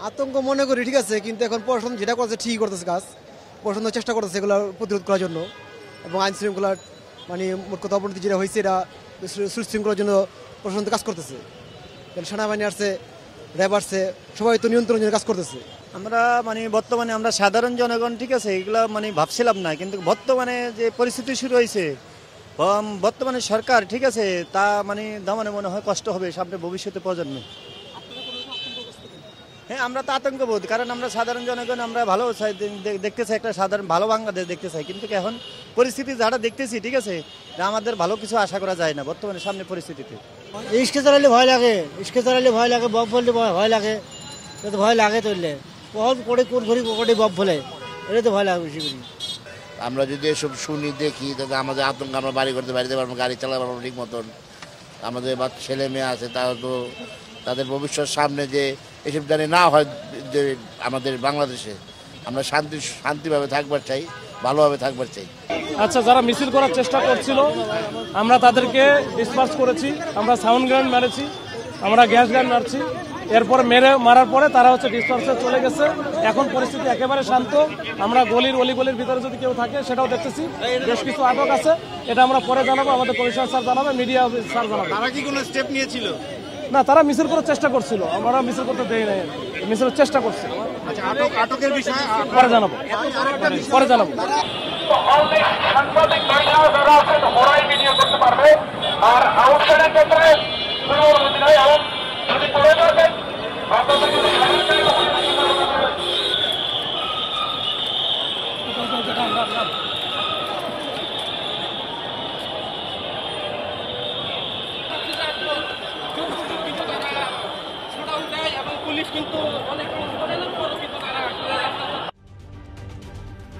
আতঙ্ক মনে করি ঠিক আছে, কিন্তু এখন প্রশাসন যেটা করছে ঠিকই করতেছে, কাজ প্রশাসন চেষ্টা করতেছে এগুলো প্রতিরোধ করার জন্য, এবং আইন শৃঙ্খলার মানে মোট কথা অবনতি যেটা হয়েছে এটা সুশৃঙ্খলার জন্য প্রশাসন কাজ করতেছে। সেনাবাহিনী আসছে, র্যাব আসছে, সবাই তো নিয়ন্ত্রণের জন্য কাজ করতেছে। আমরা মানে বর্তমানে আমরা সাধারণ জনগণ ঠিক আছে এগুলা মানে ভাবছিলাম না, কিন্তু বর্তমানে যে পরিস্থিতি শুরু হয়েছে, বর্তমানে সরকার ঠিক আছে তা মানে দমনে মনে হয় কষ্ট হবে সামনে ভবিষ্যতে প্রজন্মে। হ্যাঁ, আমরা তো আতঙ্কবোধ, কারণ আমরা সাধারণ জনগণ, আমরা ভালো চাই, দেখতে চাই একটা সাধারণ ভালো বাংলাদেশ দেখতে চাই, কিন্তু এখন পরিস্থিতি যারা দেখতেছি ঠিক আছে আমাদের ভালো কিছু আশা করা যায় না বর্তমানে সামনে পরিস্থিতিতে। ইস্কে চালাইলে ভয় লাগে, ইস্কে চালাইলে ভয় লাগে, বব ফেললে ভয় লাগে, তো ভয় লাগে তুললে কখন করে কোন ঘড়ি কোটি বব ফেলে, এটা তো ভয় লাগে বেশি বেশি। আমরা যদি এসব শুনি দেখি তাহলে আমাদের আতঙ্ক, আমরা বাড়ি করতে বাড়িতে পারবো, গাড়ি চালাতে পারবো ঠিক মতন। আমাদের বা ছেলে মেয়ে আছে তারা তো তাদের ভবিষ্যৎ সামনে যে এসব জানি না হয় যে আমাদের বাংলাদেশে আমরা শান্তিভাবে থাকবার চাই, ভালোভাবে থাকবার চাই। আচ্ছা, যারা মিছিল করার চেষ্টা করছিল আমরা তাদেরকে ডিসপার্স করেছি, আমরা সাউন্ড গ্রেনেড মেরেছি, আমরা গ্যাস গ্রেনেড মারছি, এরপরে মারার পরে তারা ডিসপার্সে চলে গেছে। এখন পরিস্থিতি একেবারে শান্ত। আমরা অলিগলির ভিতরে যদি কেউ থাকে সেটাও দেখতেছি, বেশ কিছু আটক আছে, এটা আমরা পরে জানাবো, আমাদের পরিষদ স্যার জানাবে, মিডিয়া স্যার জানাবে। তারা কি কোনো স্টেপ নিয়েছিল? না, তারা মিছিল করার চেষ্টা করছিল, আমরা মিছিল করতে দেই নাই, মিছিলের চেষ্টা করছি। আচ্ছা, আটকের বিষয়ে পরে জানাবো, পরে জানাবো। সাংবাদিক ভাইরা যারা আছেন ওরাই ভিডিও করতে পারবে, আর আউটসাইডের ক্ষেত্রে কোনো অনুমতি নাই। এবং যদি করে থাকেন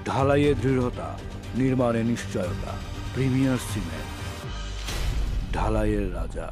ঢালাইয়ে দৃঢ়তা, নির্মাণে নিশ্চয়তা, প্রিমিয়ার সিমেন্ট, ঢালাইয়ের রাজা।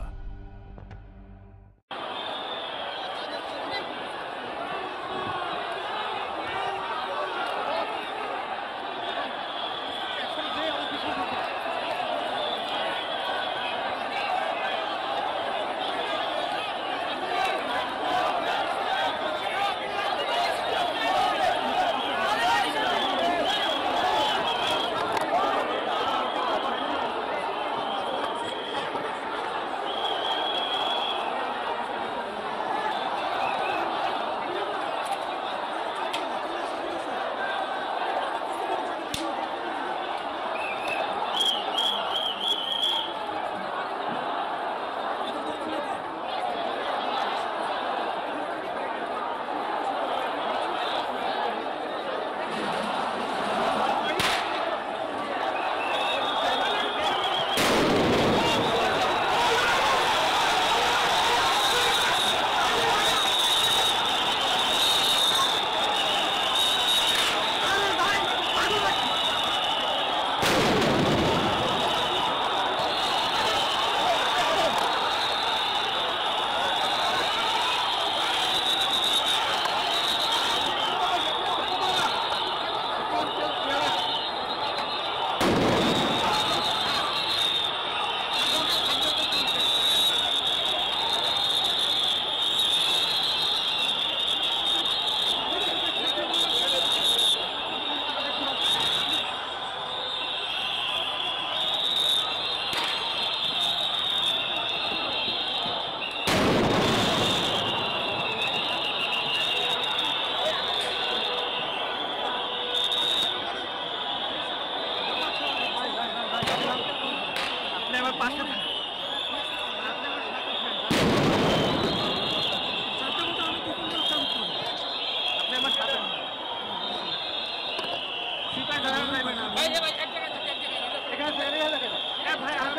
ভাই এক জায়গায়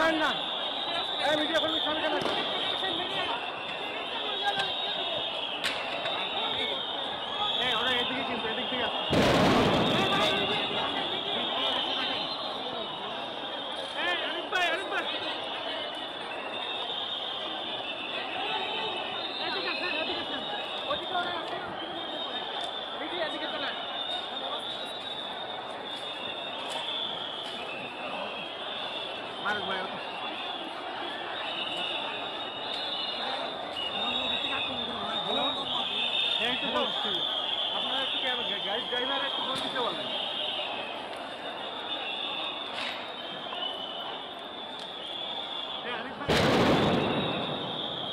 টান না, এই মিডিয়া কর্মী সামনে কেন? এই ওরা এদিকে কিন্তু এদিক থেকে আসছে। এই আরিফ ভাই, আরিফ ভাই এদিকে আসেন, এদিকে আসেন, ওদিকে ওরা আছে, এদিকে এদিকে চলেন। মারুক ভাই এই তো বলছি, আপনারা একটু গাড়ি ড্রাইভার একটু ফোন দিতে বলেন।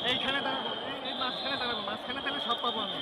এইখানে দাঁড়াবো, এই মাঝখানে দাঁড়াবো, মাঝখানে তাহলে সব পাবো আমি।